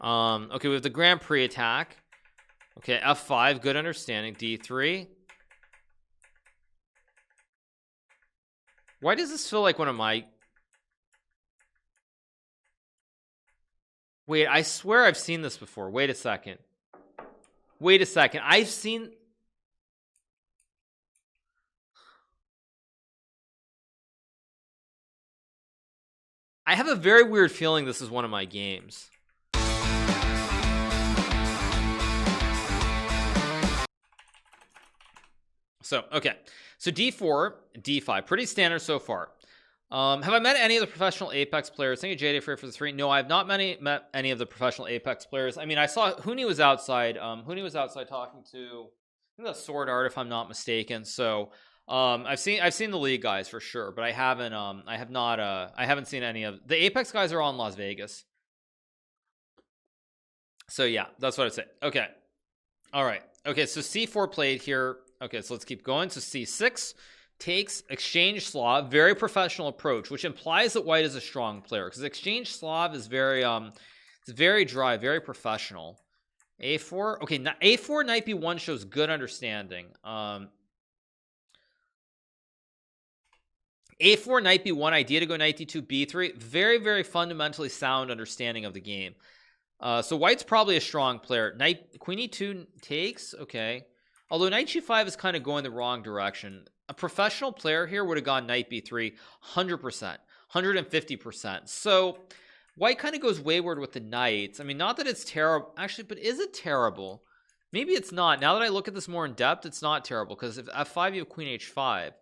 Okay, we have the Grand Prix attack. Okay, F5, good understanding. D3. Why does this feel like one of my... Wait, I swear I've seen this before. Wait a second. I've seen... I have a very weird feeling this is one of my games. So, okay. So D4, D5. Pretty standard so far. Have I met any of the professional Apex players? Thank you, JD, for the 3. No, I have not met any of the professional Apex players. I mean, I saw Huni was outside. Huni was outside talking to, I think that's Sword Art, if I'm not mistaken. So, I've seen the league guys for sure, but I haven't seen any of the Apex guys are all in Las Vegas. So yeah, that's what I'd say. Okay. All right. Okay. So C4 played here. Okay. So let's keep going. So C6 takes exchange Slav, very professional approach, which implies that white is a strong player because exchange Slav is very, it's very dry, very professional. A4. Okay. A4 knight B1 shows good understanding. A4 knight B1 idea to go knight D2 B3, very, very fundamentally sound understanding of the game. So white's probably a strong player. Knight Queen E2 takes, okay. Although knight G5 is kind of going the wrong direction. A professional player here would have gone knight B3 100%, 150%. So white kind of goes wayward with the knights. I mean, not that it's terrible actually, but is it terrible? Maybe it's not. Now that I look at this more in depth, it's not terrible because if F5 you have Queen H5.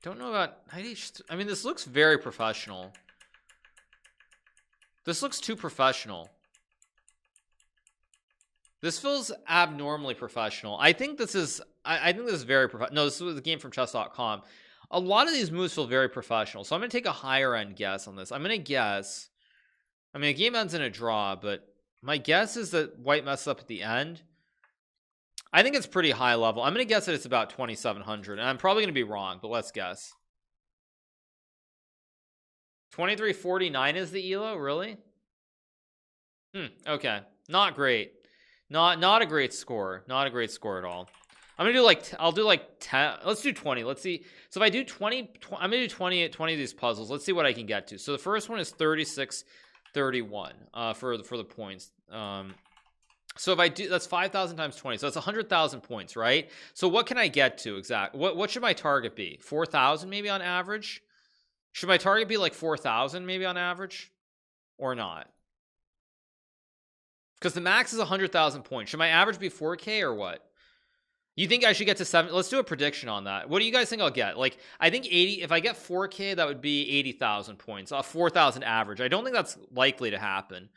Don't know about knight H3. I mean, this looks very professional. This looks too professional. This feels abnormally professional. I think this is very professional. No, this was a game from chess.com. A lot of these moves feel very professional. So I'm going to take a higher end guess on this. I'm going to guess, I mean, a game ends in a draw, but my guess is that white messes up at the end. I think it's pretty high level. I'm going to guess that it's about 2,700, and I'm probably going to be wrong, but let's guess. 2349 is the ELO, really? Okay. Not great. Not a great score. Not a great score at all. I'm going to do like, I'll do like 10. Let's do 20. Let's see. So if I do 20, I'm going to do 20 of these puzzles. Let's see what I can get to. So the first one is 3631 for the points. So if I do, that's 5,000 times 20. So that's 100,000 points, right? So what can I get to exactly? What should my target be? 4,000 maybe on average? Should my target be like 4,000 maybe on average? Or not? Because the max is 100,000 points. Should my average be 4K or what? You think I should get to 7? Let's do a prediction on that. What do you guys think I'll get? Like, I think 80. If I get 4K, that would be 80,000 points. 4,000 average. I don't think that's likely to happen.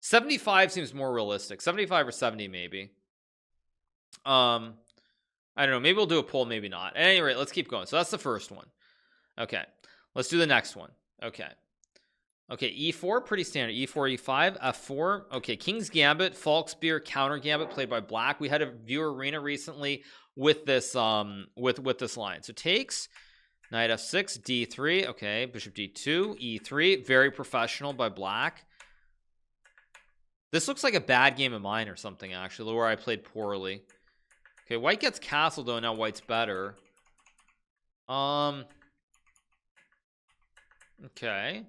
75 seems more realistic. 75 or 70 maybe. I don't know. Maybe we'll do a poll, maybe not. At any rate, let's keep going. So that's the first one. Okay. Let's do the next one. Okay. Okay, E4, pretty standard. E4, E5, F4. Okay, King's Gambit, Falkspear, counter gambit played by black. We had a viewer arena recently with this with this line. So takes, knight F6, D3. Okay, bishop D2, E3. Very professional by black. This looks like a bad game of mine or something, actually, where I played poorly. Okay, white gets castle, though. Now white's better. Okay.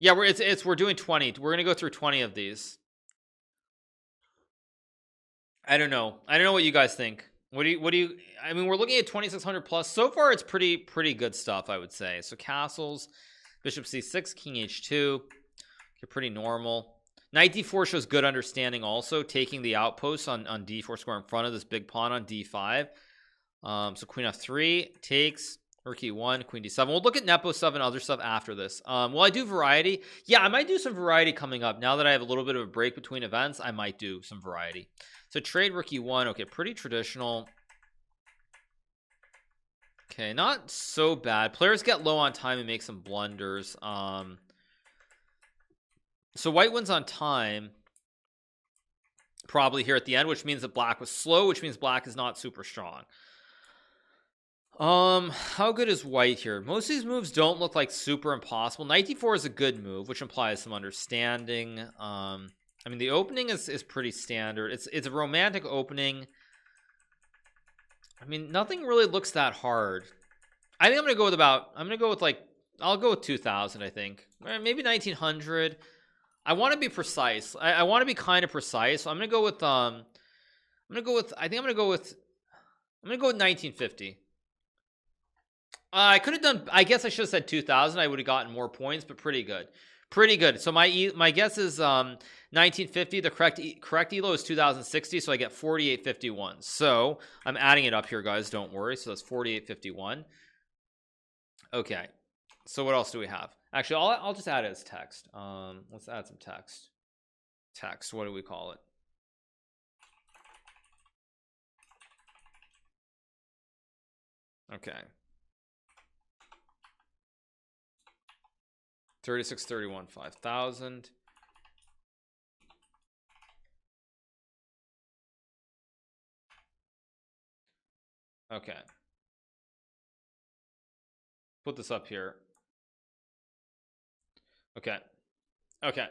Yeah, we're doing 20. We're gonna go through 20 of these. I don't know what you guys think. What do you I mean, we're looking at 2,600 plus. So far it's pretty good stuff, I would say. So castles, bishop C6, king H2. Okay, pretty normal. Knight D4 shows good understanding also, taking the outpost on D4 square in front of this big pawn on D5. So queen F3 takes. Rook E1, Queen D7. We'll look at Nepo stuff and other stuff after this. Will I do variety? Yeah, I might do some variety coming up. Now that I have a little bit of a break between events, I might do some variety. So trade Rook E1. Okay, pretty traditional. Okay, not so bad. Players get low on time and make some blunders. So white wins on time. Probably here at the end, which means that black was slow, which means black is not super strong. How good is white here? Most of these moves don't look like super impossible. Knight d4 is a good move, which implies some understanding. I mean, the opening is pretty standard. It's a romantic opening. I mean, nothing really looks that hard. I think I'm gonna go with like, I'll go with 2000. I think maybe 1900. I want to be precise. I want to be kind of precise. So I'm gonna go with I think I'm gonna go with 1950. I could have done, I guess I should have said 2000. I would have gotten more points, but pretty good. Pretty good. So my guess is 1950. The correct elo is 2060, so I get 4851. So I'm adding it up here, guys. Don't worry. So that's 4851. Okay. So what else do we have? Actually, I'll just add it as text. Let's add some text. Text. What do we call it? Okay. 3631 5000. Okay. Put this up here. Okay. Okay.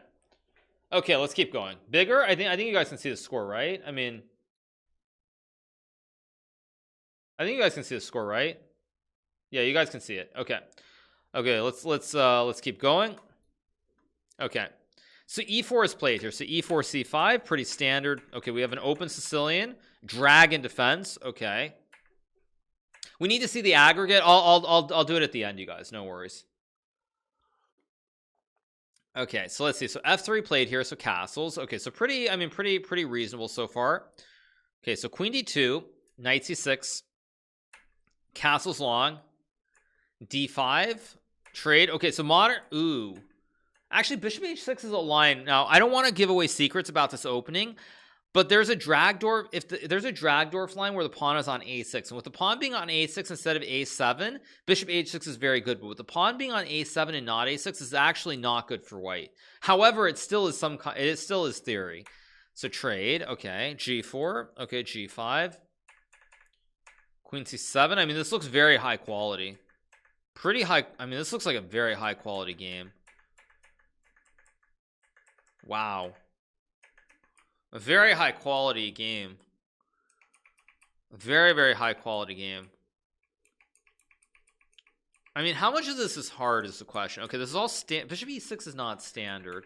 Okay, let's keep going. Bigger? I think you guys can see the score, right? I mean, I think you guys can see the score, right? Yeah, you guys can see it. Okay. Okay, let's keep going. Okay. So e4 is played here. So e4 c5, pretty standard. Okay, we have an open Sicilian, drag in defense. Okay. We need to see the aggregate. I'll do it at the end, you guys. No worries. Okay, so let's see. So f3 played here, so castles. Okay, so pretty reasonable so far. Okay, so queen d2, knight c6, castles long, d5, trade. Okay, so modern. Ooh, actually, bishop h6 is a line. Now, I don't want to give away secrets about this opening, but there's a Dragdorf. There's a Dragdorf line where the pawn is on a6, and with the pawn being on a6 instead of a7, bishop h6 is very good. But with the pawn being on a7 and not a6 is actually not good for white. However, it still is theory. So trade. Okay, g4. Okay, g5. Queen c7. I mean, this looks very high quality. Pretty high. I mean, this looks like a very high quality game. Wow. A very high quality game. A very, very high quality game. I mean, how much of this is hard is the question. Okay, this is all bishop e6 is not standard.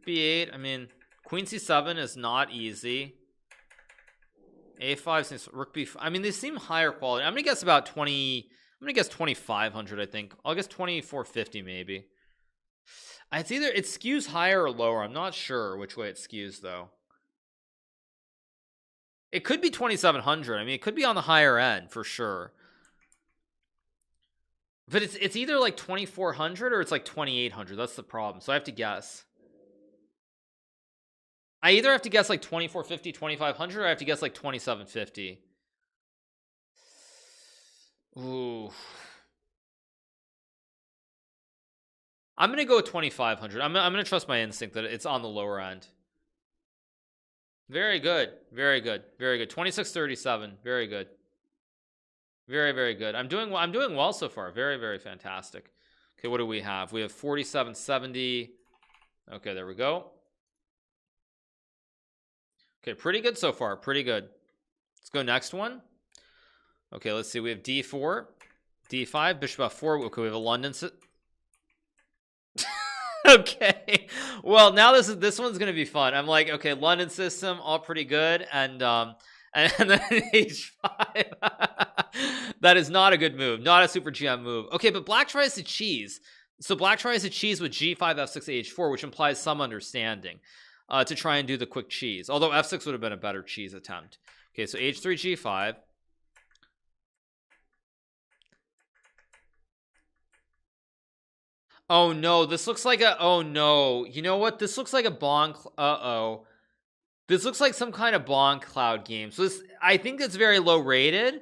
b8, I mean, queen c7 is not easy. a5 seems, rook b5. I mean, they seem higher quality. I'm gonna guess about 20. I'm gonna guess 2500. I think I'll guess 2450 maybe. It's either it skews higher or lower. I'm not sure which way it skews though. It could be 2700. I mean, it could be on the higher end for sure. But it's either like 2400 or it's like 2800. That's the problem. So I have to guess. I either have to guess like 2450, 2500, or I have to guess like 2750. Ooh. I'm gonna go with 2500. I'm gonna trust my instinct that it's on the lower end. Very good. Very good. Very good. 2637. Very good. Very, very good. I'm doing well so far. Very, very fantastic. Okay, what do we have? We have 4770. Okay, there we go. Okay, pretty good so far. Pretty good. Let's go next one. Okay, let's see. We have d4, d5, bishop f4. Okay, we have a London. Okay, well now this one's gonna be fun. I'm like, okay, London system, all pretty good, and then h5. That is not a good move, not a super GM move. Okay, but black tries to cheese. So black tries to cheese with g5, f6, h4, which implies some understanding to try and do the quick cheese. Although f6 would have been a better cheese attempt. Okay, so h3, g5. Oh no, this looks like a, oh no. You know what? This looks like a Bond, uh-oh. This looks like some kind of Bond cloud game. So this, I think it's very low rated,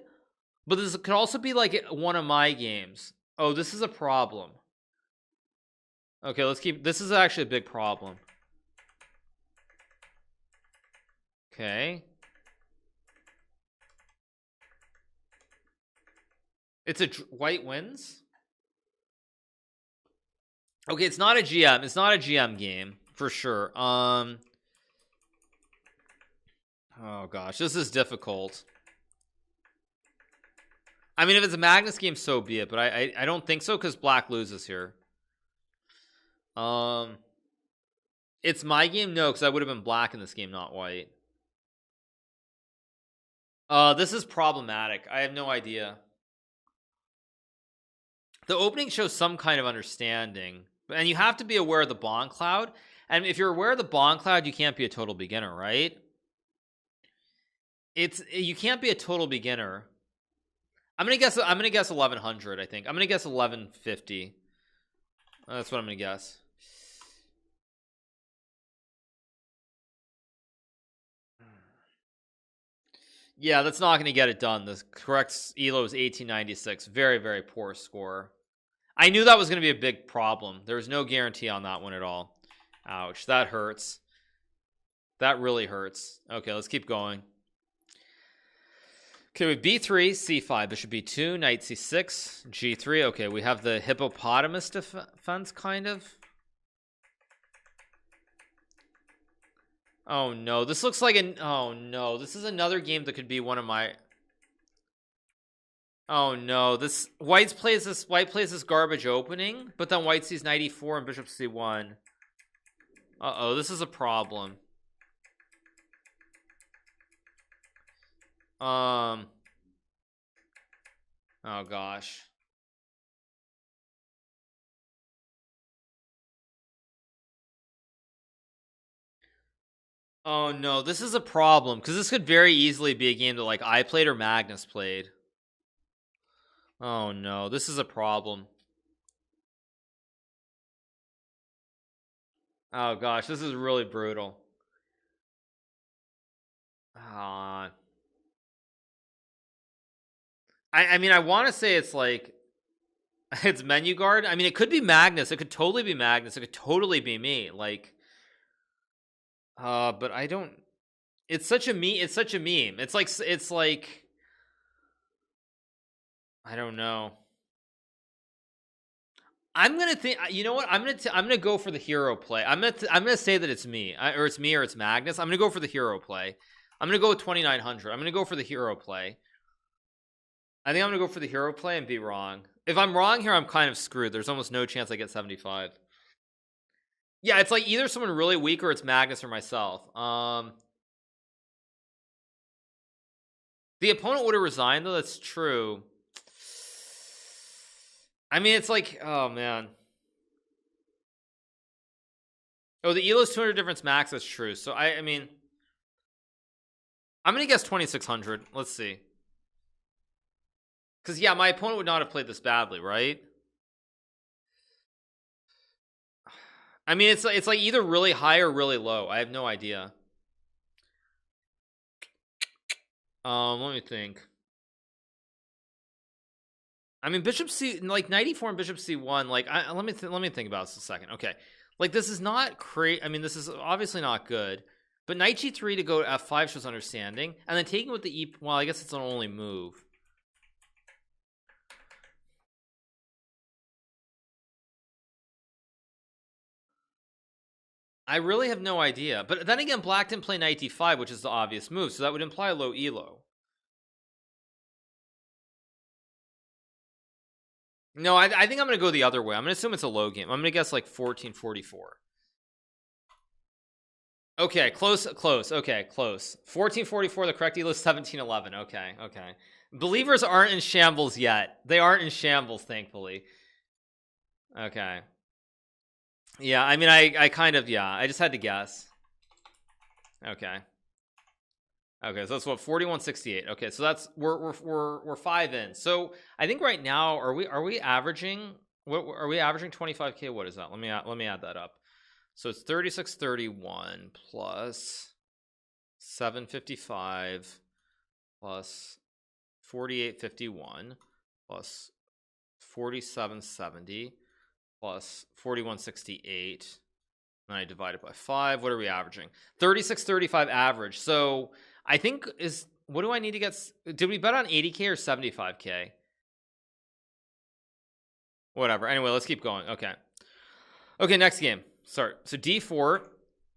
but this could also be like one of my games. Oh, this is a problem. Okay, let's keep, this is actually a big problem. Okay. It's a white wins. Okay, it's not a GM. It's not a GM game for sure. Oh gosh, this is difficult. I mean, if it's a Magnus game, so be it. But I don't think so because black loses here. It's my game, no, because I would have been black in this game, not white. This is problematic. I have no idea. The opening shows some kind of understanding, and you have to be aware of the bond cloud. And if you're aware of the bond cloud, you can't be a total beginner, right? You can't be a total beginner. I'm gonna guess 1100. I think I'm gonna guess 1150. That's what I'm gonna guess. Yeah, that's not gonna get it done. The correct elo is 1896. Very, very poor score. I knew that was gonna be a big problem. There was no guarantee on that one at all. Ouch, that hurts. That really hurts. Okay, let's keep going. Okay, we have b3, c5, bishop b2, knight c6, g3. Okay, we have the hippopotamus defense, kind of. Oh no, this looks like an... Oh no, this is another game that could be one of my... Oh no, this... White plays this garbage opening, but then white sees knight e4 and bishop c1. Uh-oh, this is a problem. Oh gosh. Oh no, this is a problem because this could very easily be a game that like I played or Magnus played. Oh no, this is a problem. Oh gosh, this is really brutal. I mean, I want to say it's like it's menu guard. I mean, it could be Magnus. It could totally be Magnus. It could totally be me. Like, but I don't. It's such a meme. It's such a meme. It's like I don't know. I'm gonna think. You know what? I'm gonna go for the hero play. I'm gonna say that it's me, or it's me, or it's Magnus. I'm gonna go for the hero play. I'm gonna go with 2900. I'm gonna go for the hero play. I think I'm gonna go for the hero play and be wrong. If I'm wrong here, I'm kind of screwed. There's almost no chance I get 75. Yeah, it's like either someone really weak or it's Magnus or myself. The opponent would have resigned, though. That's true. I mean, it's like, oh man. Oh, the elo's 200 difference max. That's true. So I mean, I'm gonna guess 2600. Let's see. Because yeah, my opponent would not have played this badly, right? I mean, it's like either really high or really low. I have no idea. Let me think. I mean, bishop c, like 94 and bishop c1. Like, let me think about this a second. Okay, like this is not I mean, this is obviously not good. But knight g3 to go to f5 shows understanding, and then taking with the e. Well, I guess it's an only move. I really have no idea. But then again, black didn't play knight d5, which is the obvious move, so that would imply low elo. No, I think I'm going to go the other way. I'm going to assume it's a low game. I'm going to guess like 1444. Okay, close. Okay, close. 1444, the correct elo is 1711. Okay. Believers aren't in shambles yet. They aren't in shambles, thankfully. Okay. Yeah, I mean, I kind of, yeah, I just had to guess. Okay, so that's what, 4168. Okay, so that's we're 5 in. So I think right now are we averaging, what are we averaging? 25k? What is that? Let me add that up. So it's 3631 plus 755 plus 4851 plus 4770 plus 4168, and I divide it by 5. What are we averaging? 3635 average. So I think what do I need to get? Did we bet on 80k or 75k? Whatever. Anyway, let's keep going. Okay, next game. Sorry. So d4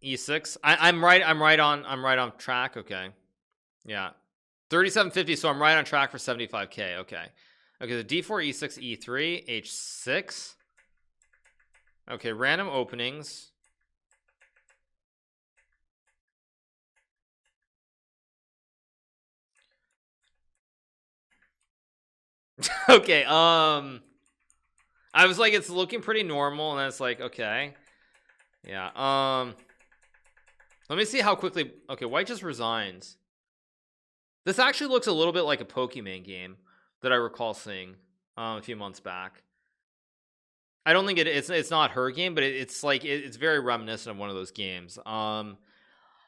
e6. I'm right on track. Okay. Yeah. 3750, so I'm right on track for 75k. Okay, the d4 e6 e3 h6. Okay, random openings. Okay, I was like, it's looking pretty normal, and then it's like, okay, yeah. Let me see how quickly. Okay, white just resigns. This actually looks a little bit like a Pokemon game that I recall seeing a few months back. I don't think it's not her game, but it's like it's very reminiscent of one of those games.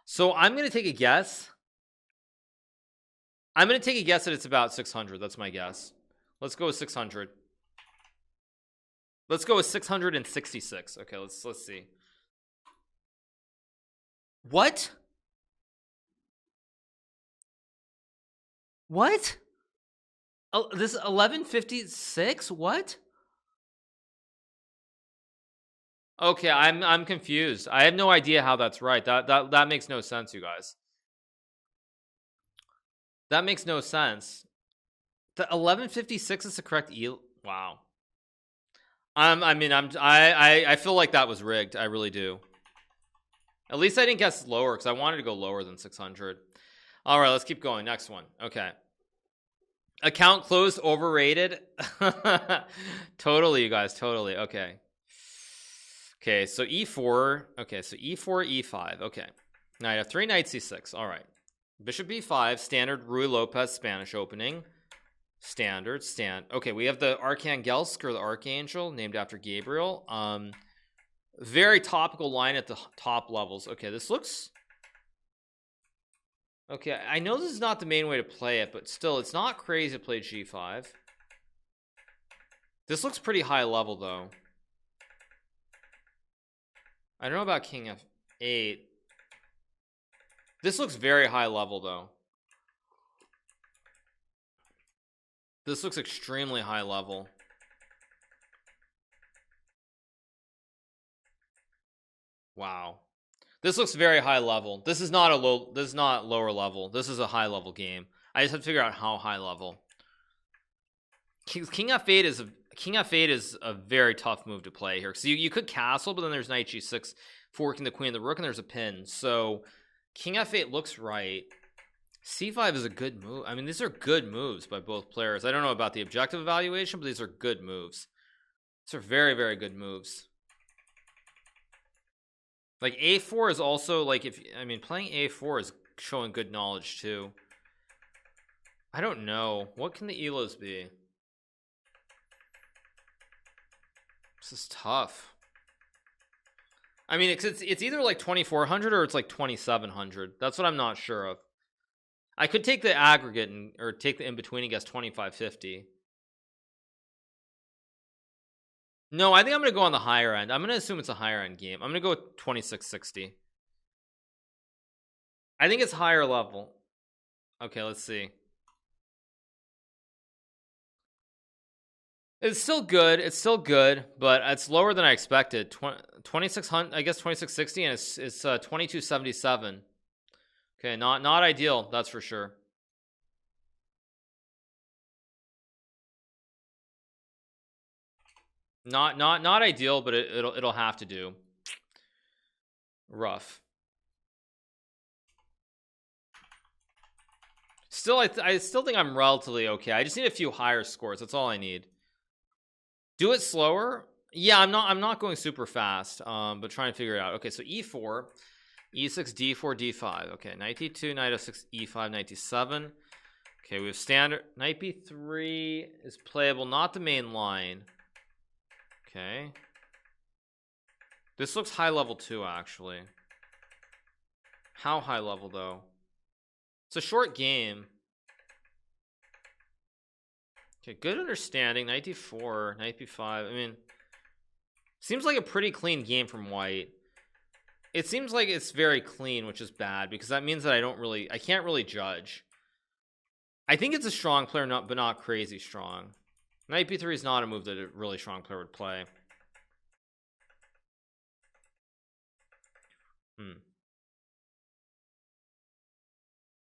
So I'm gonna take a guess. I'm gonna take a guess that it's about 600. That's my guess. Let's go with 600. Let's go with 666. Okay, let's see. What? What? Oh, this 1156? What? Okay, I'm confused. I have no idea how that's right. That makes no sense, you guys. That makes no sense. The 1156 is the correct wow. I feel like that was rigged. I really do. At least I didn't guess lower because I wanted to go lower than 600. All right, let's keep going. Next one. Okay. Account closed, overrated. Totally, you guys. Totally. Okay. Okay, so e4. Okay, so e4, e5. Okay. Now I have 3 knight c6. All right. Bishop b5. Standard Rui Lopez Spanish opening. Standard. Okay, we have the Archangelsk, or the Archangel, named after Gabriel. Very topical line at the top levels. Okay, this looks... Okay, I know this is not the main way to play it, but still, it's not crazy to play g5. This looks pretty high level, though. I don't know about king f8. This looks very high level, though. This looks extremely high level. Wow. This looks very high level. This is not lower level. This is a high level game. I just have to figure out how high level. King f8 is a very tough move to play here. So you could castle, but then there's knight g6 forking the queen and the rook, and there's a pin. So king f8 looks right. c5 is a good move. I mean, these are good moves by both players. I don't know about the objective evaluation, but these are good moves. These are very, very good moves. Like a4 is also like, playing a4 is showing good knowledge too. I don't know. What can the elos be? This is tough. I mean, it's either like 2400 or it's like 2700. That's what I'm not sure of. I could take the aggregate or take the in between and guess 2550. No, I think I'm going to go on the higher end. I'm going to assume it's a higher end game. I'm going to go with 2660. I think it's higher level. Okay, let's see. It's still good. It's still good, but it's lower than I expected. 2600, I guess 2660, and it's 2277. Okay, not ideal, that's for sure. Not ideal, but it'll have to do. Rough. Still, I still think I'm relatively okay. I just need a few higher scores. That's all I need. Do it slower. Yeah, I'm not going super fast. But trying to figure it out. Okay, so e4, e6, d4, d5. Okay, knight d2, knight f6, e5, knight d7. Okay, we have standard. Knight b3 is playable, not the main line. Okay. This looks high level too, actually. How high level, though? It's a short game. Okay, good understanding. Knight d4, knight b5. I mean, seems like a pretty clean game from white. It seems like it's very clean, which is bad, because that means that I can't really judge. I think it's a strong player, but not crazy strong. Knight b3 is not a move that a really strong player would play.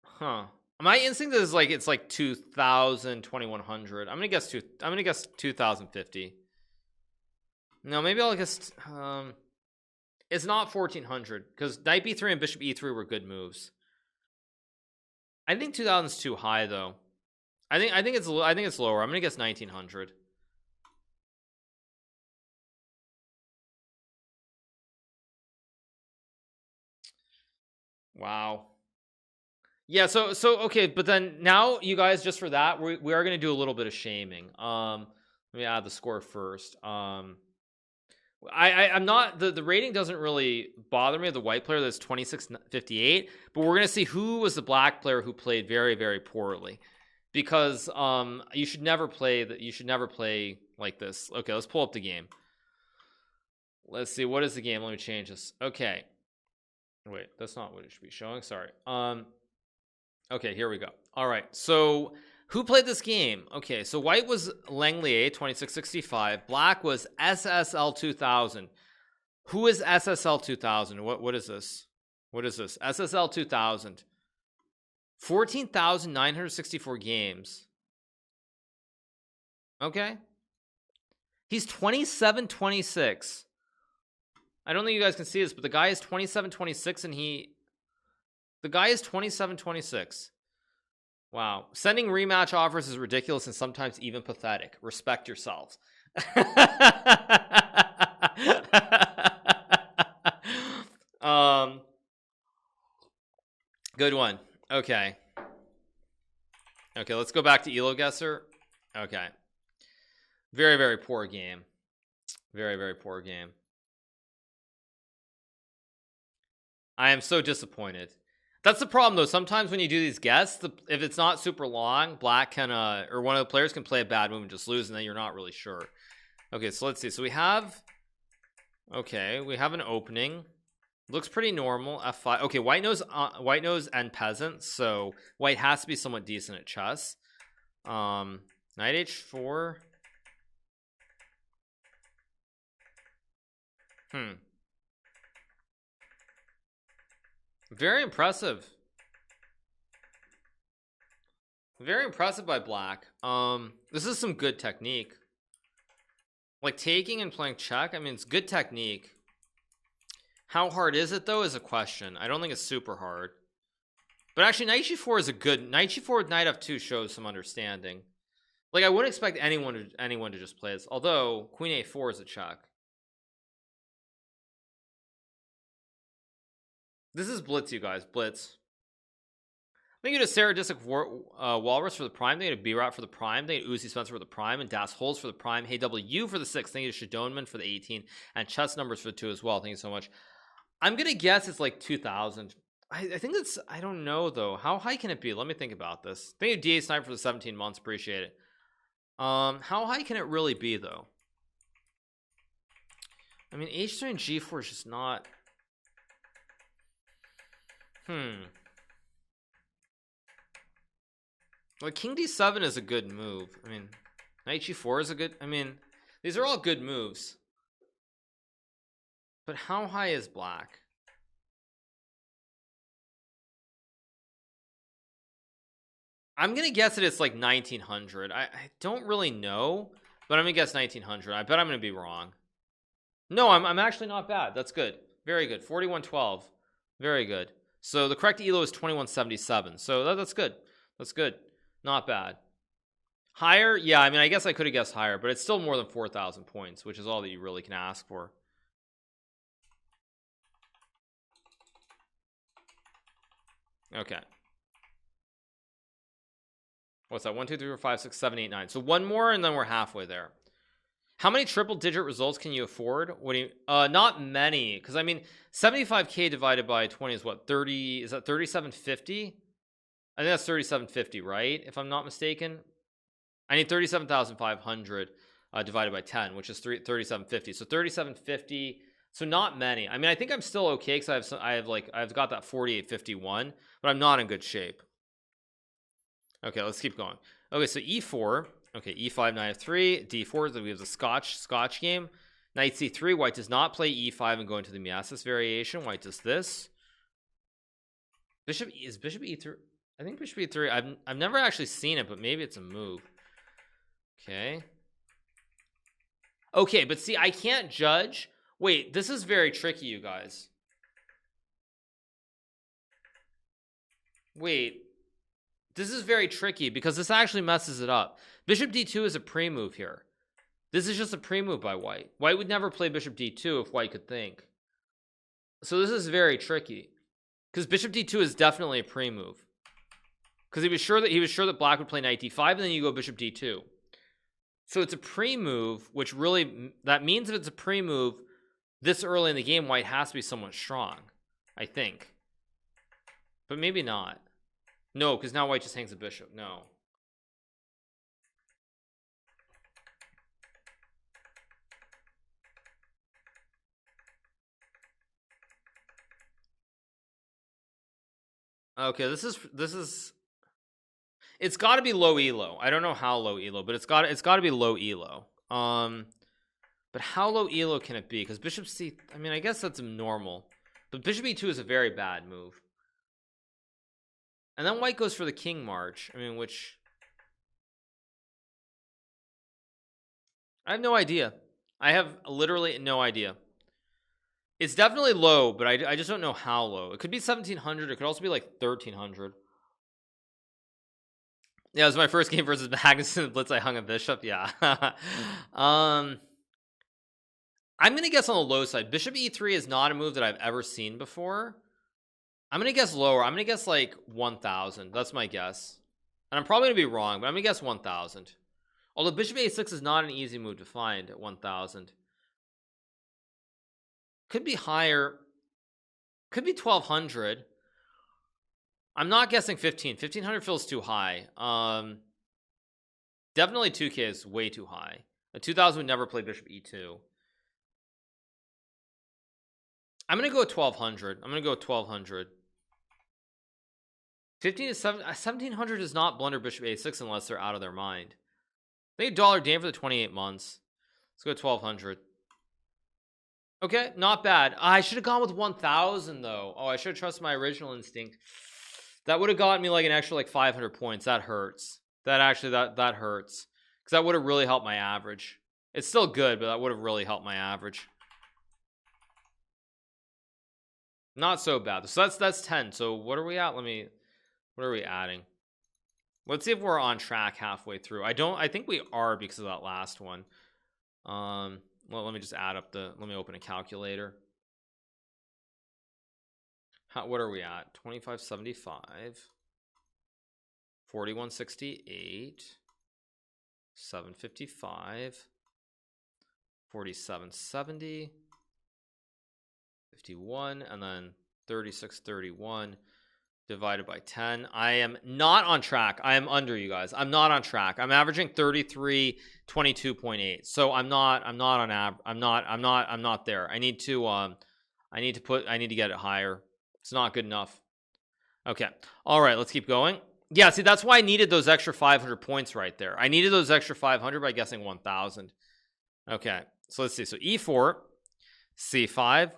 Huh. My instinct is like it's like 2000, 2100. I'm gonna guess 2050. No, maybe I'll guess it's not 1400 because knight b3 and bishop e3 were good moves. I think 2000 is too high though. I think it's lower. I'm gonna guess 1900. Wow. Yeah, so okay, but then now you guys, just for that, we are going to do a little bit of shaming. Let me add the score first. I'm not, the rating doesn't really bother me of the white player that's 2658, but we're going to see who was the black player who played very, very poorly, because you should never play like this. Okay, let's pull up the game. Let's see, what is the game? Let me change this. Okay. Wait, that's not what it should be showing. Sorry. Okay, here we go. All right, so who played this game? Okay, so white was Langlier 2665. Black was SSL 2000. Who is SSL 2000? What is this? What is this? SSL 2000. 14,964 games. Okay. He's 2726. I don't think you guys can see this, but the guy is 2726 and the guy is 2726. Wow. Sending rematch offers is ridiculous and sometimes even pathetic. Respect yourselves. Good one. Okay. Okay, let's go back to Elo Guesser. Okay. Very, very poor game. Very, very poor game. I am so disappointed. That's the problem though. Sometimes when you do these guests, if it's not super long, black can or one of the players can play a bad move and just lose, and then you're not really sure. Okay, so let's see. So we have an opening. Looks pretty normal. F5. Okay, white knows and peasant, so white has to be somewhat decent at chess. Knight h4. Very impressive. Very impressive by black. This is some good technique. Like taking and playing check. I mean, it's good technique. How hard is it though is a question. I don't think it's super hard. But actually, knight g4 is a good knight g4 with knight f2 shows some understanding. Like I wouldn't expect anyone to just play this. Although queen a4 is a check. This is blitz, you guys. Blitz. Thank you to Sarah Disick Walrus for the prime. Thank you to B-Rat for the prime. Thank you to Uzi Spencer for the prime. And Das Holz for the prime. Hey W for the 6. Thank you to Shadonman for the 18. And Chess Numbers for the 2 as well. Thank you so much. I'm going to guess it's like 2,000. I think that's... I don't know, though. How high can it be? Let me think about this. Thank you to DA Sniper for the 17 months. Appreciate it. How high can it really be, though? I mean, H3 and G4 is just not... Like king d7 is a good move. I mean, knight g4 is a good... I mean, these are all good moves. But how high is black? I'm gonna guess that it's like 1900. I don't really know, but I'm gonna guess 1900. I bet I'm gonna be wrong. No, I'm actually not bad. That's good. Very good. 4112. Very good. So the correct elo is 2177. So that's good. That's good. Not bad. Higher? Yeah, I mean, I guess I could have guessed higher, but it's still more than 4,000 points, which is all that you really can ask for. Okay. What's that? 1, 2, 3, 4, 5, 6, 7, 8, 9. So one more and then we're halfway there. How many triple digit results can you afford? What do you not many, because I mean 75k divided by 20 is what? 30? Is that 3750? I think that's 3750, right? If I'm not mistaken. I need 37,500 divided by 10, which is 3750. So 3750. So not many. I mean, I think I'm still okay because I've got that 4851, but I'm not in good shape. Okay, let's keep going. Okay, so e4. Okay, e5, knight f3, d4. So we have the Scotch game. Knight c3. White does not play e5 and go into the Miasis variation. White does this. Bishop e3. I think bishop e3. I've never actually seen it, but maybe it's a move. Okay. Okay, but see, I can't judge. Wait, this is very tricky, you guys. Wait. This is very tricky because this actually messes it up. Bishop d2 is a pre-move here. This is just a pre-move by white. White would never play bishop d2 if white could think. So this is very tricky because bishop d2 is definitely a pre-move. Because he was sure that black would play knight d5 and then you go bishop d2. So it's a pre-move, which really, that means if it's a pre-move this early in the game, white has to be somewhat strong, I think. But maybe not. No, because now white just hangs a bishop. No. Okay, this is it's got to be low elo. I don't know how low elo, but it's got to be low elo. But how low elo can it be? Because bishop c, I mean, I guess that's normal, but bishop e2 is a very bad move. And then white goes for the king march. I mean, which I have no idea. I have literally no idea. It's definitely low, but I just don't know how low. It could be 1700. It could also be like 1300. Yeah, it was my first game versus Magnuson Blitz. I hung a bishop. Yeah. I'm gonna guess on the low side. Bishop e3 is not a move that I've ever seen before. I'm gonna guess lower. I'm gonna guess like 1000. That's my guess, and I'm probably gonna be wrong, but I'm gonna guess 1000. Although bishop a6 is not an easy move to find at 1000. Could be higher. Could be 1200. I'm not guessing 1500 feels too high. Definitely 2k is way too high. A 2000 would never play bishop e2. I'm gonna go with 1200. I'm gonna go with 1200. 1700 does not blunder bishop a6 unless they're out of their mind. I think $1 Dan for the 28 months. Let's go 1200. Okay, not bad. I should have gone with 1000 though. Oh, I should have trusted my original instinct. That would have gotten me like an extra like 500 points. That hurts. That actually that hurts because that would have really helped my average. It's still good, but that would have really helped my average. Not so bad. So that's 10. So what are we at? What are we adding? Let's see if we're on track halfway through. I think we are because of that last one. Well, let me just add up let me open a calculator. What are we at? 2575, 4168, 755, 4770, 51, and then 3631 divided by 10. I am not on track. I am under, you guys. I'm not on track. I'm averaging 3322.8. So I'm not there. I need to get it higher. It's not good enough. Okay. All right, let's keep going. Yeah, see, that's why I needed those extra 500 points right there. I needed those extra 500 by guessing 1000. Okay. So let's see. So e4, c5,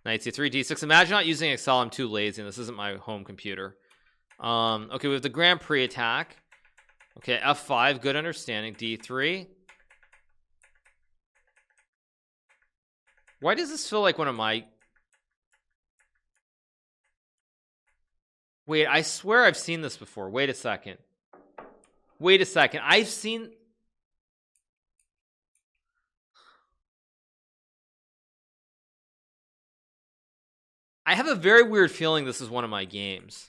knight c3, d6. Imagine not using Excel. I'm too lazy, and this isn't my home computer. Okay, we have the Grand Prix attack. Okay, f5, good understanding. d3. Why does this feel like one of my... Wait, I swear I've seen this before. Wait a second. I've seen... I have a very weird feeling this is one of my games.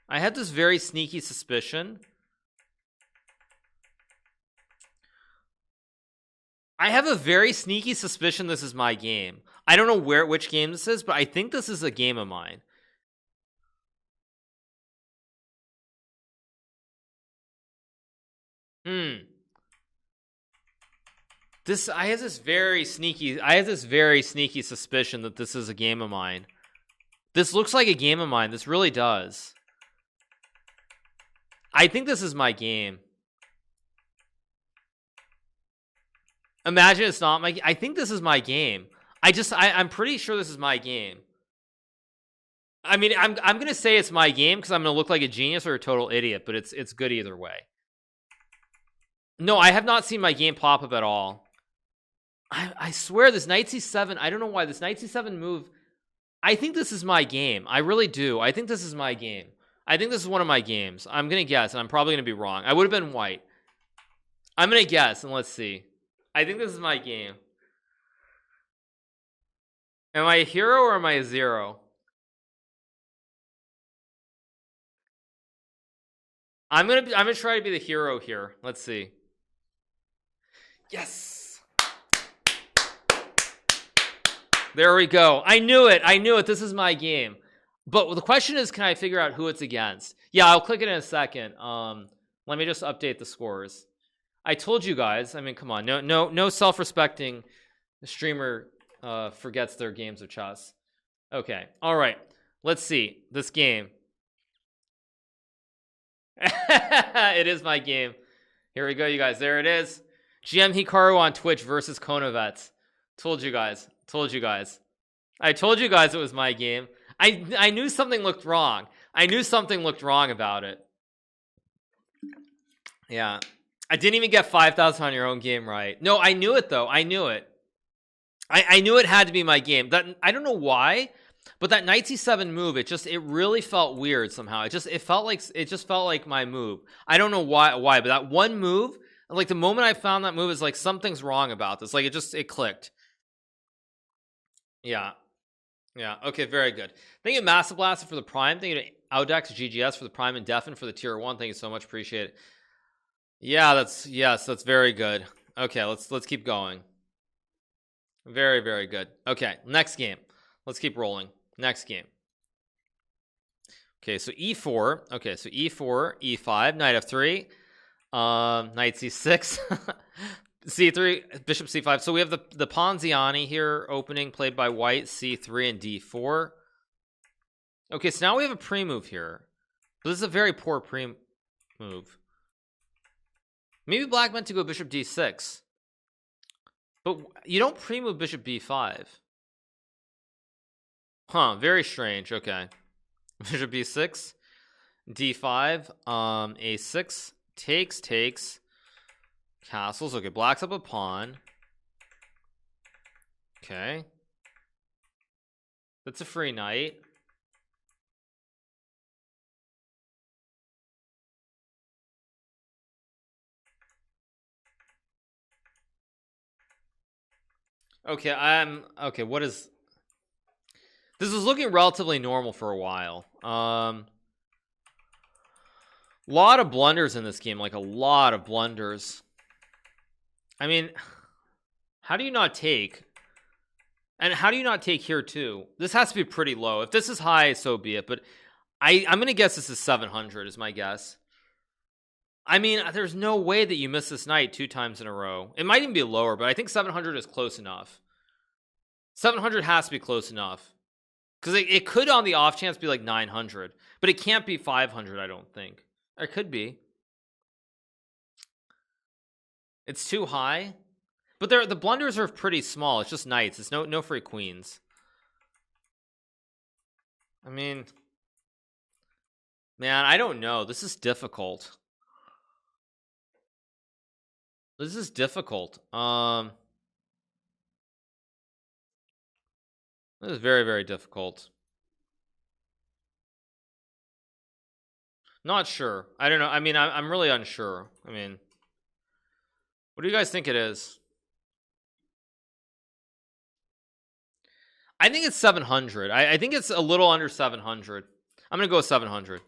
I had this very sneaky suspicion. This is my game. I don't know which game this is, but I think this is a game of mine. I have this very sneaky suspicion that this is a game of mine. This looks like a game of mine. This really does. I think this is my game. Imagine it's not my. I think this is my game. I'm pretty sure this is my game. I mean, I'm gonna say it's my game because I'm gonna look like a genius or a total idiot, but it's good either way. No, I have not seen my game pop up at all. I swear this knight c7. I don't know why this knight c7 move. I think this is my game. I really do. I think this is my game. I think this is one of my games. I'm gonna guess, and I'm probably gonna be wrong. I would have been white. I'm gonna guess, and let's see. I think this is my game. Am I a hero or am I a zero? I'm gonna try to be the hero here. Let's see. Yes. There we go. I knew it. This is my game. But the question is, can I figure out who it's against? Yeah, I'll click it in a second. Let me just update the scores. I told you guys. I mean, come on. No self-respecting streamer forgets their games of chess. Okay. All right. Let's see this game. It is my game. Here we go, you guys. There it is. GMHikaru on Twitch versus Konovets. Told you guys. I told you guys it was my game. I knew something looked wrong. I knew something looked wrong about it. Yeah. I didn't even get 5,000 on your own game right. No, I knew it though. I knew it. I knew it had to be my game. That I don't know why, but that knight c7 move, it really felt weird somehow. It just felt like my move. I don't know why, but that one move, like the moment I found that move is like something's wrong about this. Like it clicked. Yeah. Okay, very good. Thank you, Massive Blaster, for the Prime. Thank you to Audax GGS for the Prime and Defen for the tier 1. Thank you so much. Appreciate it. Yeah, that's very good. Okay, let's keep going. Very, very good. Okay, next game. Let's keep rolling. Next game. Okay, so e4. Okay, so e4, e5, knight f3, knight c6, c3, bishop c5. So we have the Ponziani here opening, played by white, c3 and d4. Okay, so now we have a pre-move here. But this is a very poor pre-move. Maybe black meant to go bishop d6. But you don't pre-move bishop b5. Huh, very strange. Okay. Bishop b6, d5, a6, takes, castles. Okay, black's up a pawn. Okay. That's a free knight. Okay, okay, what is this is looking relatively normal for a while. Lot of blunders in this game, like a lot of blunders. I mean, how do you not take? And how do you not take here too? This has to be pretty low. If this is high, so be it. But I'm gonna guess this is 700 is my guess. I mean, there's no way that you miss this knight 2 times in a row. It might even be lower, but I think 700 is close enough. 700 has to be close enough. Because it could, on the off chance, be like 900. But it can't be 500, I don't think. Or it could be. It's too high. But the blunders are pretty small. It's just knights. It's no free queens. I mean, man, I don't know. This is difficult. This is difficult. This is very, very difficult. Not sure. I don't know. I mean, I'm really unsure. I mean, what do you guys think it is? I think it's 700. I think it's a little under 700. I'm going to go with 700.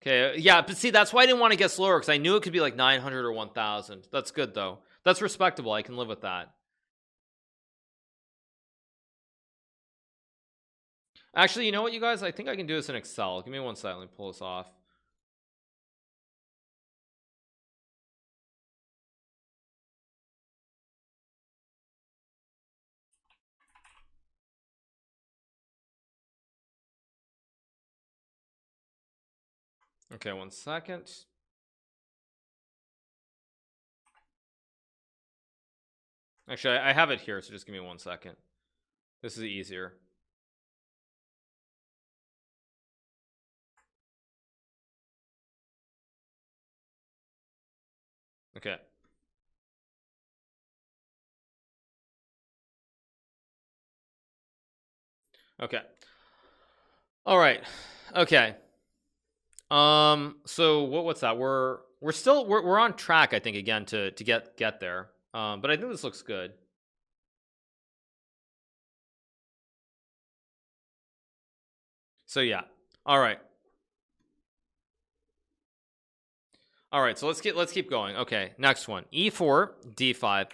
Okay, yeah, but see, that's why I didn't want to guess lower, because I knew it could be like 900 or 1,000. That's good, though. That's respectable. I can live with that. Actually, you know what, you guys? I think I can do this in Excel. Give me 1 second. Let me pull this off. Okay, 1 second. Actually, I have it here, so just give me 1 second. This is easier. Okay. Okay. All right. Okay. So what's that? We're still we're on track, I think, again to get there. But I think this looks good. So yeah. All right. All right, so let's keep going. Okay, next one. E4, D5.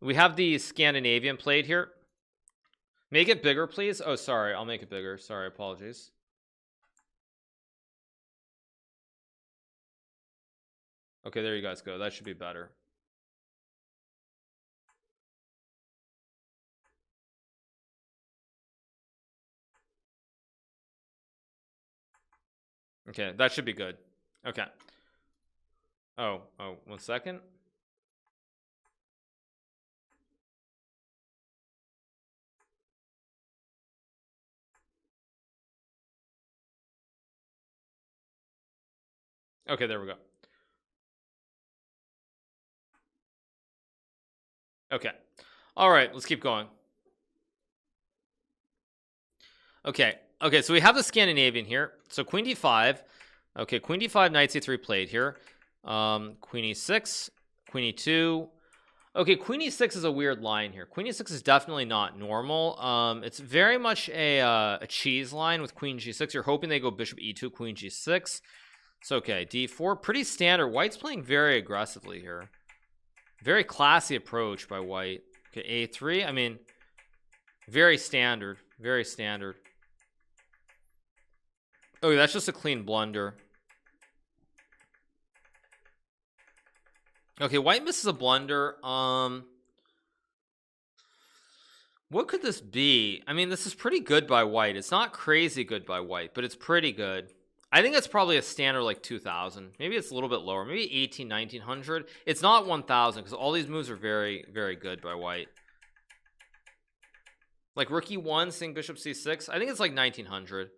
We have the Scandinavian played here. Make it bigger, please. Oh, sorry. I'll make it bigger. Sorry, apologies. Okay, there you guys go. That should be better. Okay, that should be good. Okay. Oh, 1 second. Okay, there we go. Okay. All right, let's keep going. Okay. Okay, so we have the Scandinavian here. So queen d5. Okay, queen d5, knight c3 played here. Queen e6, queen e2. Okay, queen e6 is a weird line here. Queen e6 is definitely not normal. It's very much a cheese line with queen g6. You're hoping they go bishop e2, queen g6. So okay, d4, pretty standard. White's playing very aggressively here. Very classy approach by white. Okay, a3. I mean, very standard. Very standard. Oh, that's just a clean blunder. Okay, white misses a blunder. What could this be? I mean, this is pretty good by white. It's not crazy good by white, but it's pretty good. I think it's probably a standard like 2000. Maybe it's a little bit lower. Maybe 18, 1900. It's not 1000 because all these moves are very, very good by white. Like rook e1, seeing bishop c6. I think it's like 1900.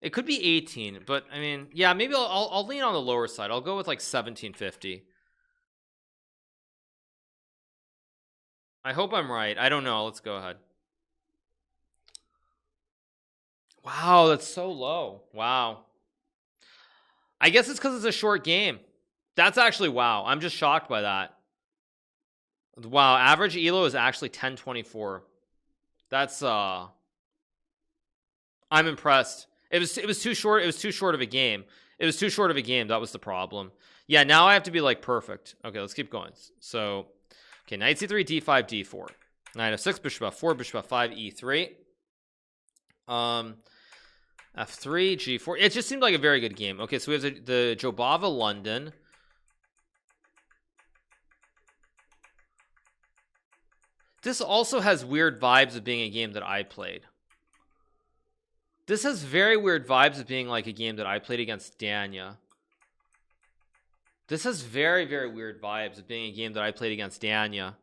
It could be 18, but I mean, yeah, maybe I'll lean on the lower side. I'll go with like 1750. I hope I'm right. I don't know. Let's go ahead. Wow, that's so low. Wow. I guess it's because it's a short game. That's actually wow. I'm just shocked by that. Wow, average elo is actually 1024. That's I'm impressed. It was too short. It was too short of a game. It was too short of a game. That was the problem. Yeah, now I have to be like perfect. Okay, let's keep going. So, okay, knight c3, d5, d4. Knight f6, bishop f4, bishop f5, e3. F3, G4. It just seemed like a very good game. Okay, so we have the Jobava London. This also has weird vibes of being a game that I played. This has very weird vibes of being like a game that I played against Danya. This has very, very weird vibes of being a game that I played against Danya.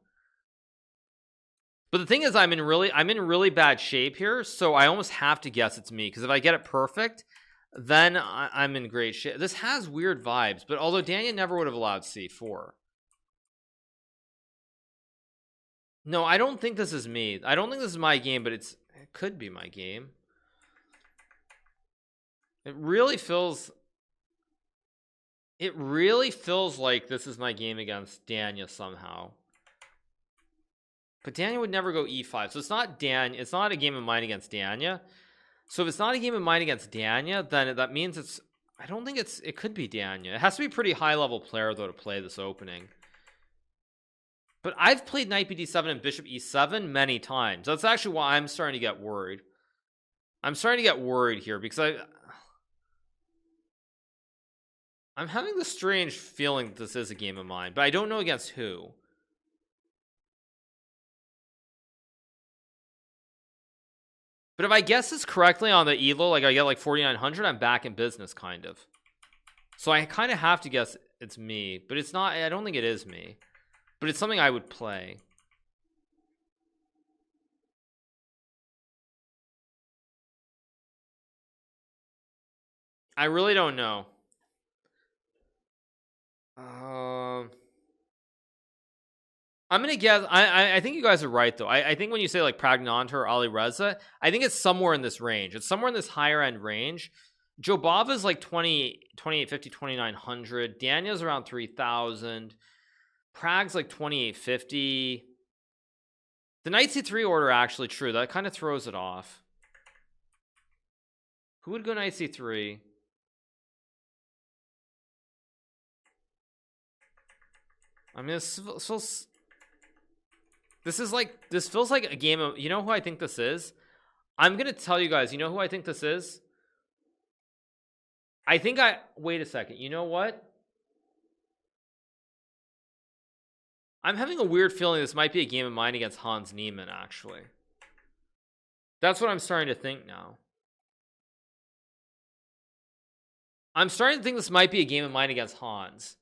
But the thing is, I'm in really bad shape here, so I almost have to guess it's me, because if I get it perfect, then I'm in great shape. This has weird vibes, but although Danya never would have allowed c4. No, I don't think this is me. I don't think this is my game, but it could be my game. It really feels like this is my game against Danya somehow. But Danya would never go e5, so it's not it's not a game of mine against Danya. So if it's not a game of mine against Danya, then that means it's, I don't think it could be Danya. It has to be a pretty high level player though to play this opening. But I've played knight bd7 and bishop e7 many times. That's actually why I'm starting to get worried. I'm starting to get worried here because I'm having this strange feeling that this is a game of mine, but I don't know against who. But if I guess this correctly on the ELO, like I get like 4900, I'm back in business kind of. So I kind of have to guess it's me, but it's not. I don't think it is me, but it's something I would play. I really don't know. I'm gonna guess. I think you guys are right though. I think when you say like Pragnanter or Ali Reza, I think it's somewhere in this range. It's somewhere in this higher end range. Jobava's like 20, 2850, 2900. Daniel's around 3000. Prague's like 2850. The Knight C3 order actually true. That kind of throws it off. Who would go Knight C3? I mean, this feels like a game of, you know who I think this is? I'm gonna tell you guys, you know who I think this is? Wait a second, you know what? I'm having a weird feeling this might be a game of mine against Hans Niemann, actually. That's what I'm starting to think now. I'm starting to think this might be a game of mine against Hans.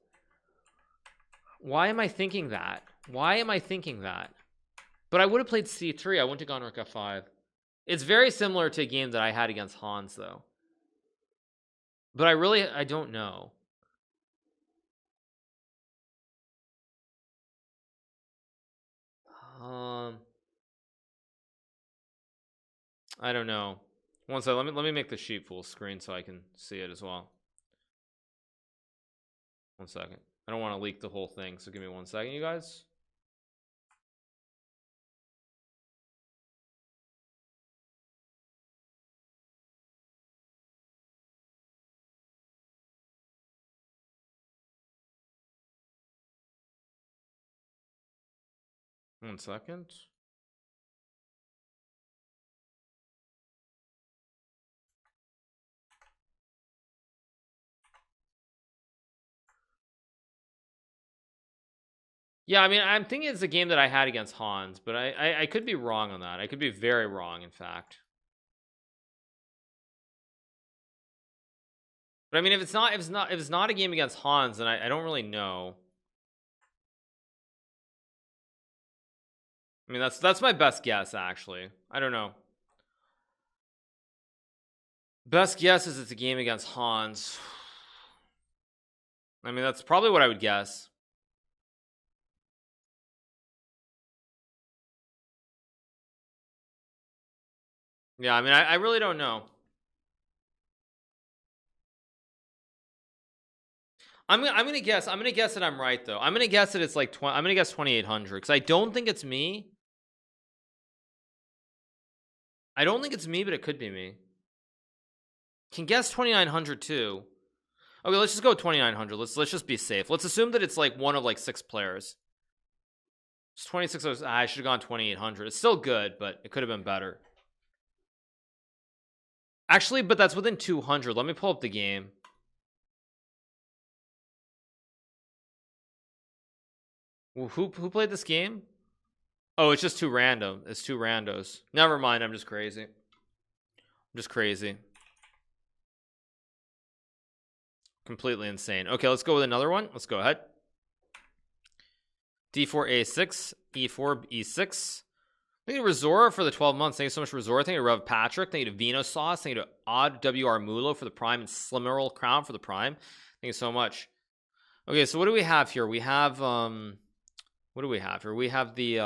Why am I thinking that? Why am I thinking that? But I would have played C3. I wouldn't have gone Rook F5. It's very similar to a game that I had against Hans, though. But I don't know. I don't know. One second, let me make the sheet full screen so I can see it as well. One second. I don't want to leak the whole thing, so give me 1 second, you guys. One second. Yeah, I mean, I'm thinking it's a game that I had against Hans, but I could be wrong on that. I could be very wrong, in fact. But I mean, if it's not a game against Hans, then I don't really know. I mean, that's my best guess, actually. I don't know. Best guess is it's a game against Hans. I mean, that's probably what I would guess. Yeah, I mean, I really don't know. I'm gonna guess that I'm right though. I'm gonna guess that it's like I'm gonna guess 2800 because I don't think it's me. I don't think it's me, but it could be me. Can guess 2900 too. Okay, let's just go with 2900. Let's just be safe. Let's assume that it's like one of like 6 players. It's 26. I should have gone 2800. It's still good, but it could have been better. Actually, but that's within 200. Let me pull up the game. Who played this game? Oh, it's just too random. It's 2 randos. Never mind. I'm just crazy. I'm just crazy. Completely insane. Okay, let's go with another one. Let's go ahead. D4 A6, E4 E6. Thank you to Razora for the 12 months. Thank you so much, Razora. Thank you to Rev Patrick. Thank you to Vino Sauce. Thank you to Odd WR Mulo for the Prime and Slimeral Crown for the Prime. Thank you so much. Okay, so what do we have here? We have what do we have here? We have the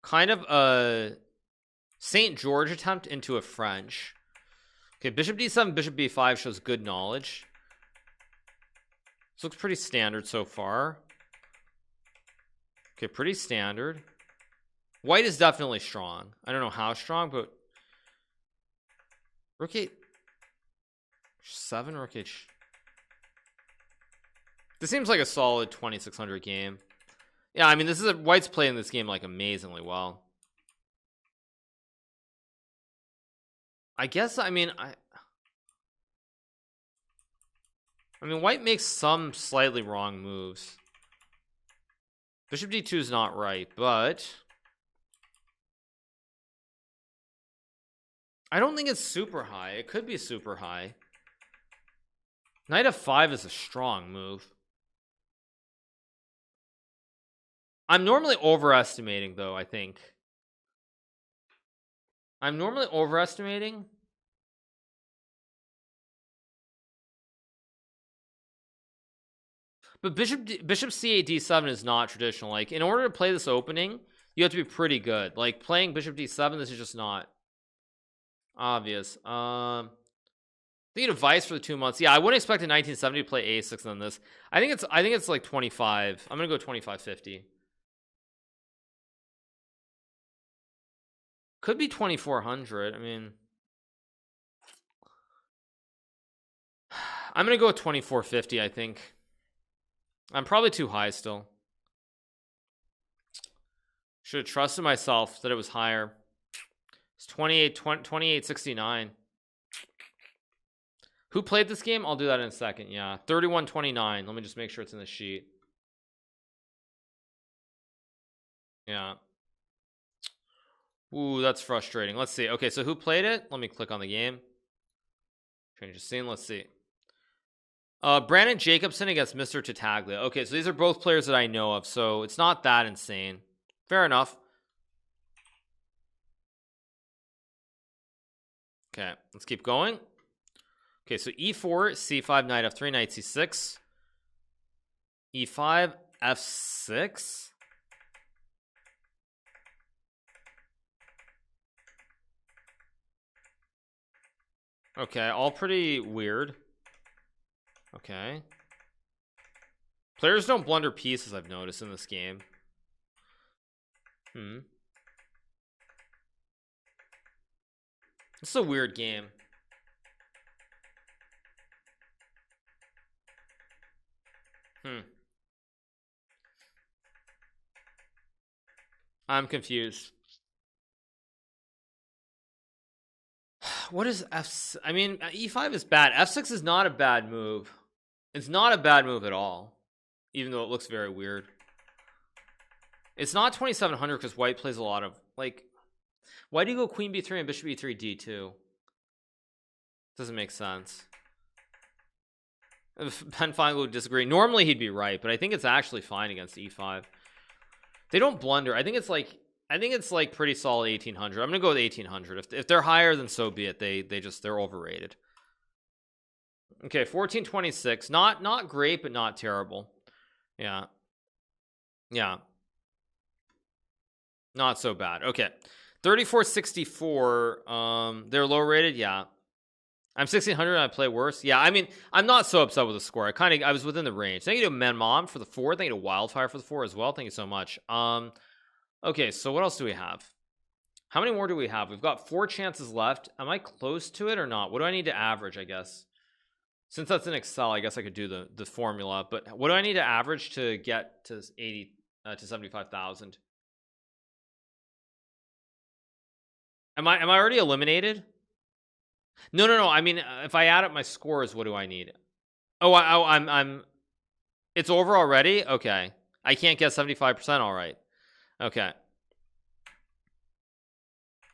kind of a St. George attempt into a French. Okay, Bishop D7, Bishop B5 shows good knowledge. This looks pretty standard so far. Okay, pretty standard. White is definitely strong. I don't know how strong, but Rook H7, Rook H. This seems like a solid 2600 game. Yeah, I mean, this is White's playing this game like amazingly well. I guess, I mean, White makes some slightly wrong moves. Bishop D2 is not right, but I don't think it's super high. It could be super high. Knight F5 is a strong move. I'm normally overestimating, though, I think. I'm normally overestimating. But bishop c8 d7 is not traditional. Like, in order to play this opening, you have to be pretty good. Like, playing bishop d7, this is just not obvious. Thinking of Vice for the 2 months. Yeah, I wouldn't expect a 1970 to play a6 on this. I think it's like 25. I'm gonna go 2550. Could be 2400. I mean, I'm gonna go with 2450. I think I'm probably too high still. Should have trusted myself that it was higher. It's 2869. Who played this game? I'll do that in a second. Yeah, 3129. Let me just make sure it's in the sheet. Yeah. Ooh, that's frustrating. Let's see. Okay, so who played it? Let me click on the game. Change the scene. Let's see. Brandon Jacobson against Mr. Tataglia. Okay, so these are both players that I know of, so it's not that insane. Fair enough. Okay, let's keep going. Okay, so e4, c5, knight f3, knight c6, e5, f6. Okay, all pretty weird. Okay. Players don't blunder pieces, I've noticed in this game. It's a weird game. I'm confused. What is f? I mean, e5 is bad. f6 is not a bad move. It's not a bad move at all, even though it looks very weird. It's not 2700 because white plays a lot of, like, why do you go queen b3 and bishop e3 d2? Doesn't make sense. Ben Feingold would disagree. Normally he'd be right, but I think it's actually fine against e5. They don't blunder. I think it's like pretty solid 1800. I'm gonna go with 1800. If they're higher, then so be it. They're overrated. Okay, 1426. Not great, but not terrible. Yeah. Not so bad. Okay, 3464. They're low rated. Yeah. I'm 1600 and I play worse. Yeah, I mean, I'm not so upset with the score. I was within the range. Thank you to Man Mom for the 4. Thank you to Wildfire for the 4 as well. Thank you so much. Okay, so what else do we have? How many more do we have? We've got 4 chances left. Am I close to it or not? What do I need to average, I guess? Since that's in Excel, I guess I could do the formula, but what do I need to average to get to 80 to 75,000? Am I already eliminated? No. I mean, if I add up my scores, what do I need? I'm it's over already? Okay. I can't get 75%. All right. Okay,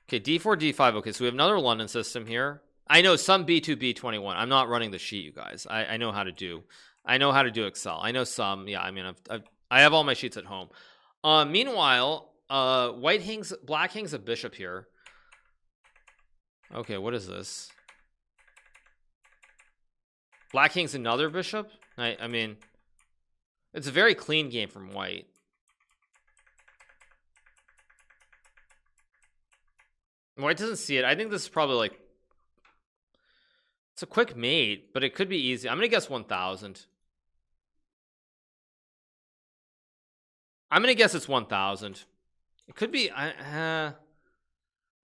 d4, d5. Okay, so we have another London system here. I know some b2, b21. I'm not running the sheet, you guys. I know how to do Excel. I know some. Yeah, I mean, I have all my sheets at home. Meanwhile, black hangs a bishop here. Okay, what is this? Black hangs another bishop. I mean, it's a very clean game from white. White doesn't see it. I think this is probably like, it's a quick mate, but it could be easy. I'm gonna guess 1000. I'm gonna guess it's 1000. It could be.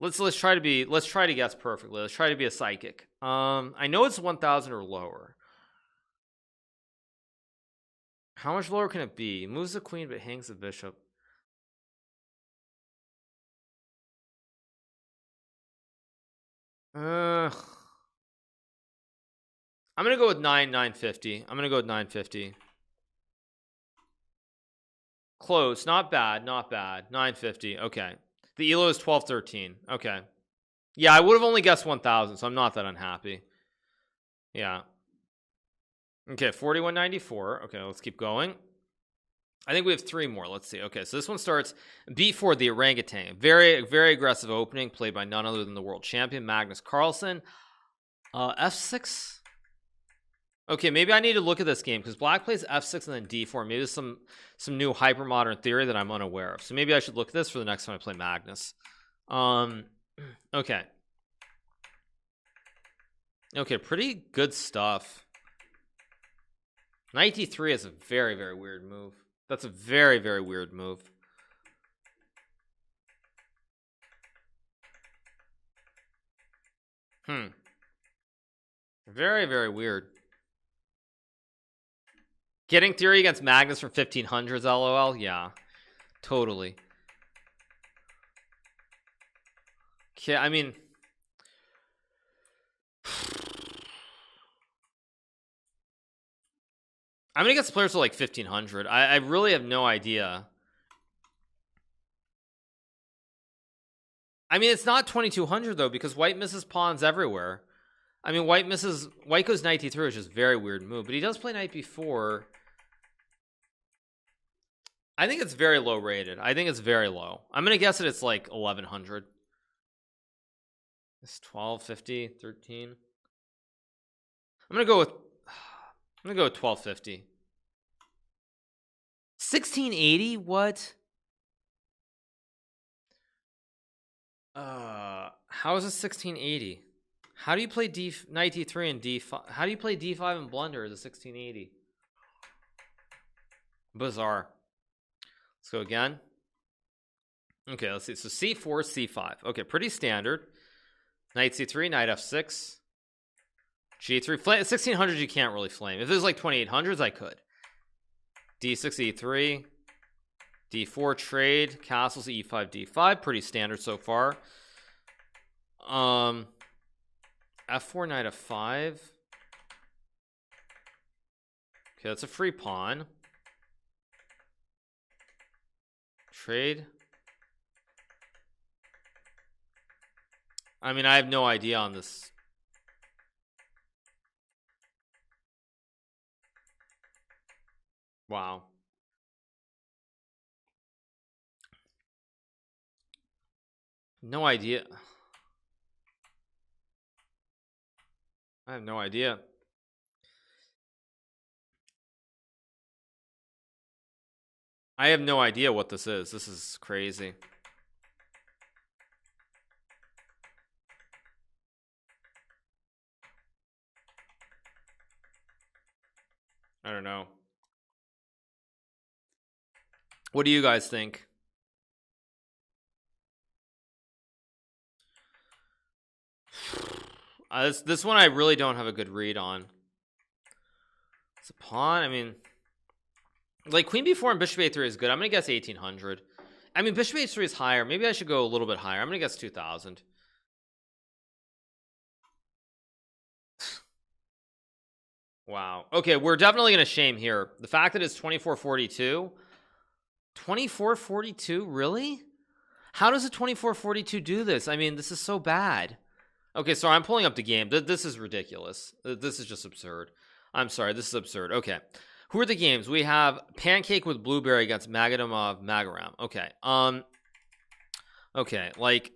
Let's try to guess perfectly. Let's try to be a psychic. I know it's 1000 or lower. How much lower can it be? Moves the queen but hangs the bishop. I'm gonna go with 950. I'm gonna go with 950. Close. Not bad. 950. Okay. The ELO is 1213. Okay. Yeah, I would have only guessed 1000, so I'm not that unhappy. Yeah. Okay, 4194. Okay, let's keep going. I think we have 3 more. Let's see. Okay, so this one starts b4, the orangutan. Very, very aggressive opening, played by none other than the world champion Magnus Carlsen. F6. Okay, maybe I need to look at this game because black plays f6 and then d4. Maybe there's some new hyper modern theory that I'm unaware of. So maybe I should look at this for the next time I play Magnus. Okay. Okay, pretty good stuff. Knight d3 is a very, very weird move. That's a very, very weird move. Very, very weird. Getting theory against Magnus from 1500s, lol. Yeah, totally. Okay, I mean, I'm gonna get players to like 1500. I really have no idea. I mean, it's not 2200 though, because white misses pawns everywhere. I mean, white goes knight d3, which is a very weird move, but he does play knight b4. I think it's very low rated. I think it's very low. I'm gonna guess that it's like 1100. It's 1250, 13. I'm gonna go with 1250. 1680. What? How is it 1680? How do you play knight d3 and d5? How do you play d5 and blunder as a 1680? Bizarre. Let's go again. Okay, let's see. So c4, c5. Okay, pretty standard. Knight c3, knight f6, g3. 1600s you can't really flame. If it was like 2800s, I could. d6, e3, d4 trade, castles, e5, d5. Pretty standard so far. f4, knight f5. Okay, that's a free pawn. Trade. I mean, I have no idea on this. Wow. No idea. I have no idea. I have no idea what this is. This is crazy. I don't know. What do you guys think? This one I really don't have a good read on. It's a pawn. I mean, like queen b4 and bishop a3 is good. I'm gonna guess 1800. I mean, bishop a3 is higher. Maybe I should go a little bit higher. I'm gonna guess 2000. Wow. Okay, we're definitely gonna shame here. The fact that it's 2442. 2442, really? How does a 2442 do this? I mean, this is so bad. Okay, so I'm pulling up the game. This is ridiculous. This is just absurd. I'm sorry, this is absurd. Okay. Who are the games? We have Pancake with Blueberry against Magadamov Magaram. Okay. Okay, like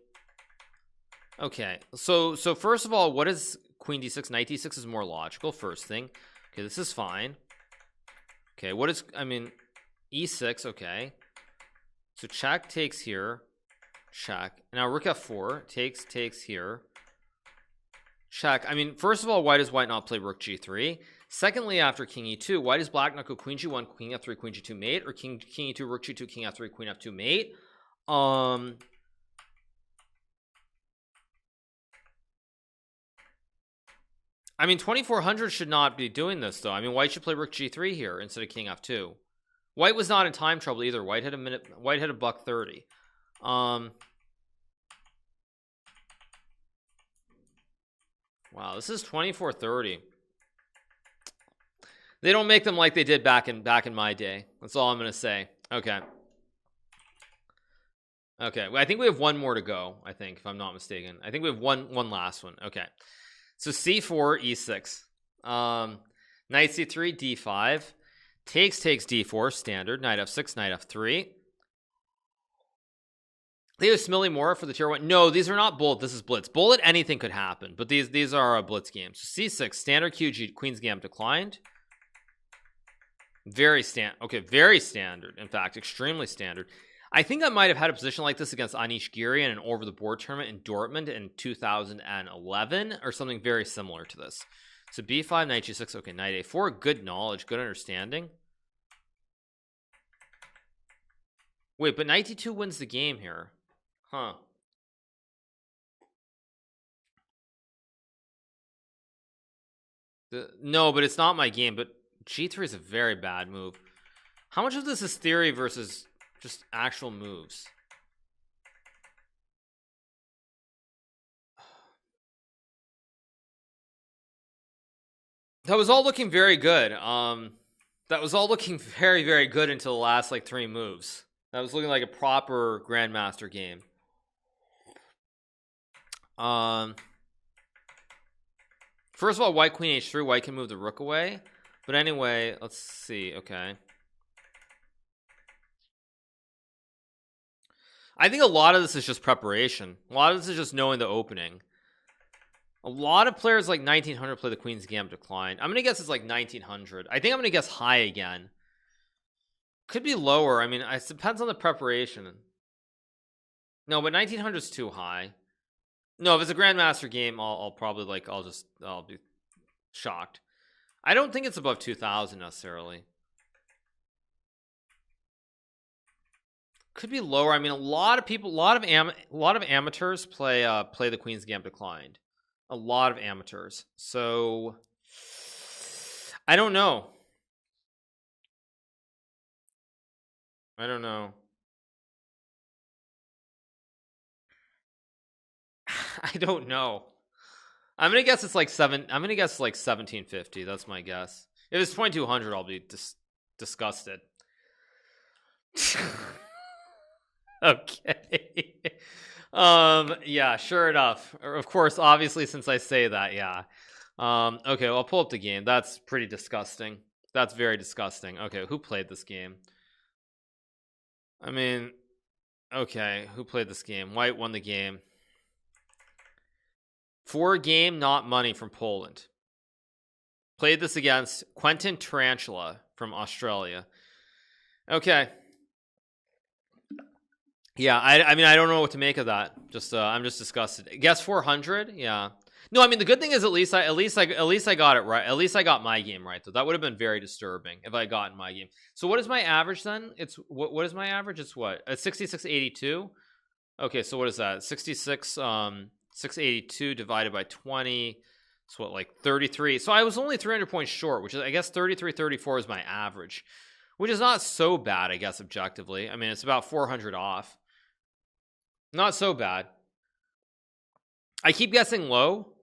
okay. So first of all, what is Queen d6? Knight d6 is more logical, first thing. Okay, this is fine. Okay, what is I mean e6, okay. So check takes here. Check. Now rook f4 takes here. Check. I mean, first of all, why does white not play rook g3? Secondly, after king e2, why does black not go queen g1, queen f3, queen g2 mate, or king e2, rook g2, king f3, queen f2 mate? I mean, 2400 should not be doing this though. I mean, white should play rook g3 here instead of king f2. White was not in time trouble either. White had a buck 30. Wow, this is 2430. They don't make them like they did back in my day. That's all I'm gonna say. Okay. Okay, I think we have one more to go. I think, if I'm not mistaken, I think we have one last one. Okay, so c4 e6, knight c3 d5, takes d4 standard, knight f6, knight f3. They have Smilly more for the tier 1. No, these are not bullet. This is blitz. Bullet, anything could happen, but these are blitz games. C6, standard QG, Queen's Gambit declined. Very standard. In fact, extremely standard. I think I might have had a position like this against Anish Giri in an over-the-board tournament in Dortmund in 2011 or something very similar to this. So B5, knight G6, okay, knight A4, good knowledge, good understanding. Wait, but knight D2 wins the game here. Huh. No, but it's not my game, but G3 is a very bad move. How much of this is theory versus just actual moves? That was all looking very good. That was all looking very, very good until the last like 3 moves. That was looking like a proper Grandmaster game. First of all, white queen h3, white can move the rook away. But anyway, let's see. Okay. I think a lot of this is just preparation. A lot of this is just knowing the opening. A lot of players like 1900 play the Queen's Gambit decline. I'm gonna guess it's like 1900. I think I'm gonna guess high again. Could be lower. I mean, it depends on the preparation. No, but 1900 is too high. No, if it's a Grandmaster game, I'll probably like I'll be shocked. I don't think it's above 2000 necessarily. Could be lower. I mean, a lot of people, a lot of amateurs play the Queen's Gambit declined. A lot of amateurs. So I don't know. I don't know. I don't know. I'm gonna guess it's like I'm gonna guess like 1750. That's my guess. If it's 2200, I'll be disgusted. Okay. Yeah, sure enough. Of course, obviously, since I say that, yeah. Okay, well, I'll pull up the game. That's pretty disgusting. That's very disgusting. Okay, who played this game? I mean, okay, who played this game? White won the game. For game, not money from Poland. Played this against Quentin Tarantula from Australia. Okay. Yeah, I mean, I don't know what to make of that. Just I'm just disgusted. Guess 400. Yeah. No, I mean, the good thing is at least I got it right. At least I got my game right, though. That would have been very disturbing if I got in my game. So what is my average then? It's what is my average? It's what? 66.82. Okay, so what is that? 682 divided by 20. It's what, like 33. So I was only 300 points short, which is, I guess, 33-34 is my average, which is not so bad, I guess, objectively. I mean, it's about 400 off. Not so bad. I keep guessing low.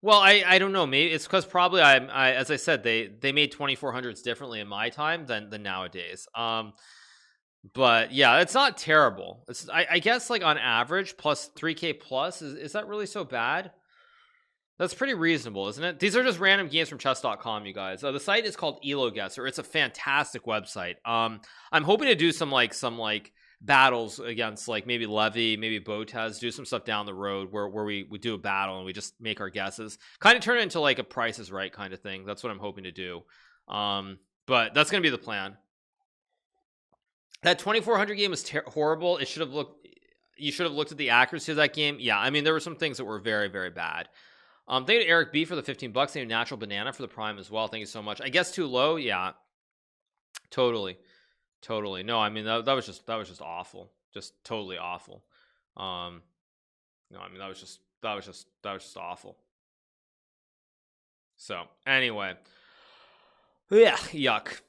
Well, I don't know. Maybe it's because probably I as I said, they made 2400s differently in my time than nowadays. But yeah, it's not terrible. It's I guess like on average plus 3k plus is that really so bad? That's pretty reasonable, isn't it? These are just random games from chess.com, you guys. The site is called Elo Guesser. It's a fantastic website. I'm hoping to do some battles against like maybe Levy, maybe Botez, do some stuff down the road where we do a battle and we just make our guesses, kind of turn it into like a Price is Right kind of thing. That's what I'm hoping to do. But that's gonna be the plan. That 2400 game was horrible. You should have looked at the accuracy of that game. Yeah, I mean, there were some things that were very, very bad. Thank you to Eric B for the 15 bucks. Thank you to Natural Banana for the Prime as well. Thank you so much. I guess too low. Yeah, totally. No, I mean that was just awful. Just totally awful. No, I mean that was just awful. So anyway, yeah, yuck.